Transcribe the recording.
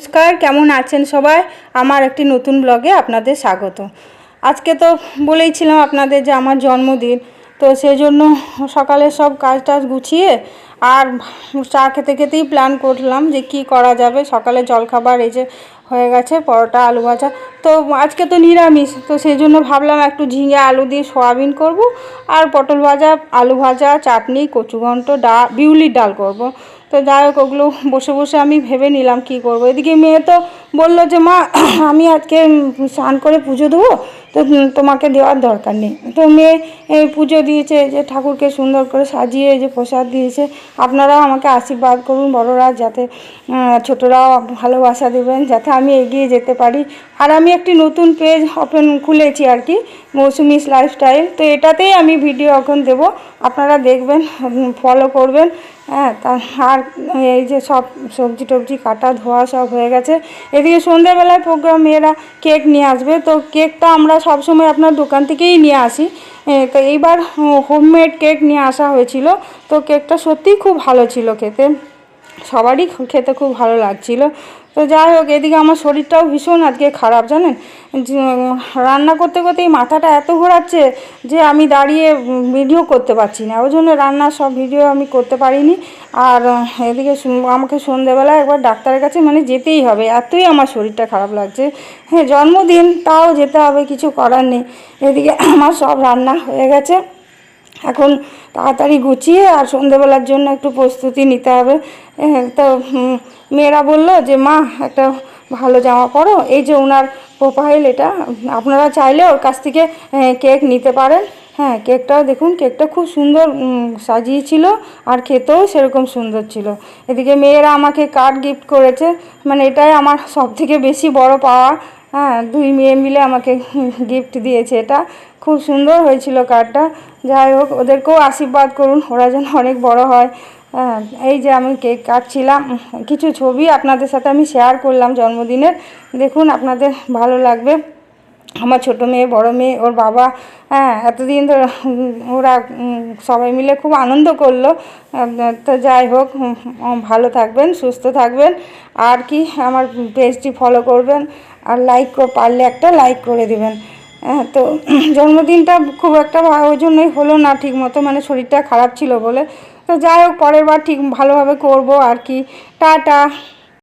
নমস্কার, কেমন আছেন সবাই? আমার একটি নতুন ব্লগে আপনাদের স্বাগত। আজকে তো বলেইছিলাম আপনাদের যে আমার জন্মদিন, তো সেই জন্য সকালে সব কাজ টাজ গুছিয়ে আর চা খেতে খেতেই প্ল্যান করলাম যে কি করা যাবে। সকালে জলখাবার এই যে হয়ে গেছে, পরোটা আলু ভাজা। তো আজকে তো নিরামিষ, তো সেই জন্য ভাবলাম একটু ঝিঙে আলু দিয়ে সয়াবিন করব, আর পটল ভাজা, আলু ভাজা, চাটনি, কচু ঘন্ট, ডাল, বিউলির ডাল করব। তো যাই হোক, ওগুলো বসে বসে আমি ভেবে নিলাম কি করব। এদিকে মেয়ে তো বললো যে মা আমি আজকে স্নান করে পুজো দেবো, তো তোমাকে দেওয়ার দরকার নেই। তো মেয়ে পুজো দিয়েছে, যে ঠাকুরকে সুন্দর করে সাজিয়ে যে প্রসাদ দিয়েছে। আপনারাও আমাকে আশীর্বাদ করুন বড়রা, যাতে ছোটরাও ভালোবাসা দেবেন, যাতে আমি এগিয়ে যেতে পারি। আর আমি একটি নতুন পেজ খুলেছি আর কি, মৌসুমিস লাইফস্টাইল। তো এটাতেই আমি ভিডিও এখন দেবো, আপনারা দেখবেন, ফলো করবেন। হ্যাঁ, আর এই যে সব সবজি টবজি কাটা ধোয়া সব হয়ে গেছে। এদিকে সন্ধ্যেবেলায় প্রোগ্রাম, মেয়েরা কেক নিয়ে আসবে। তো কেকটা আমরা সবসময় আপনার দোকান থেকেই নিয়ে আসি, তো এইবার হোমমেড কেক নিয়ে আসা হয়েছিল। তো কেকটা সত্যিই খুব ভালো ছিল খেতে, সবারই খেতে খুব ভালো লাগছিল। তো যাই হোক, এদিকে আমার শরীরটাও ভীষণ আজকে খারাপ, জানেন। রান্না করতে করতেই মাথাটা এত ঘোরাচ্ছে যে আমি দাঁড়িয়ে ভিডিও করতে পারছি না, ওই জন্য রান্নার সব ভিডিও আমি করতে পারিনি। আর এদিকে আমাকে সন্ধ্যেবেলা একবার ডাক্তারের কাছে যেতেই হবে, এতই আমার শরীরটা খারাপ লাগছে। হ্যাঁ, জন্মদিন, তাও যেতে হবে, কিছু করার নেই। এদিকে আমার সব রান্না হয়ে গেছে, এখন তাড়াতাড়ি গুছিয়ে আর সন্ধ্যেবেলার জন্য একটু প্রস্তুতি নিতে হবে। তো মেয়েরা বললো যে মা একটা ভালো জামা পরো, এই যে ওনার প্রোফাইল, এটা আপনারা চাইলে ওর কাছ থেকে কেক নিতে পারেন। হ্যাঁ, কেকটাও দেখুন, কেকটা খুব সুন্দর সাজিয়েছিল, আর খেতেও সেরকম সুন্দর ছিল। এদিকে মেয়েরা আমাকে কার্ড গিফট করেছে, এটাই আমার সবথেকে বেশি বড় পাওয়া। হ্যাঁ, দুই মেয়ে মিলে আমাকে গিফট দিয়েছে, এটা খুব সুন্দর হয়েছিল কার্ডটা। যাই হোক, ওদেরকেও আশীর্বাদ করুন, ওরা যেন অনেক বড় হয়। হ্যাঁ, এই যে আমি কেক কাটছিলাম, কিছু ছবি আপনাদের সাথে আমি শেয়ার করলাম জন্মদিনের, দেখুন আপনাদের ভালো লাগবে। আমার ছোটো মেয়ে, বড় মেয়ে, ওর বাবা, হ্যাঁ, এতদিন ধরে ওরা সবাই মিলে খুব আনন্দ করলো। তো যাই হোক, ভালো থাকবেন, সুস্থ থাকবেন, আর কি আমার পেজটি ফলো করবেন, আর পারলে একটা লাইক করে দেবেন। হ্যাঁ, তো জন্মদিনটা খুব একটা ওই জন্যই হলো না ঠিক মতো, শরীরটা খারাপ ছিল বলে। তো যাই হোক, পরের বার ঠিক ভালোভাবে করবো আর কি। টাটা।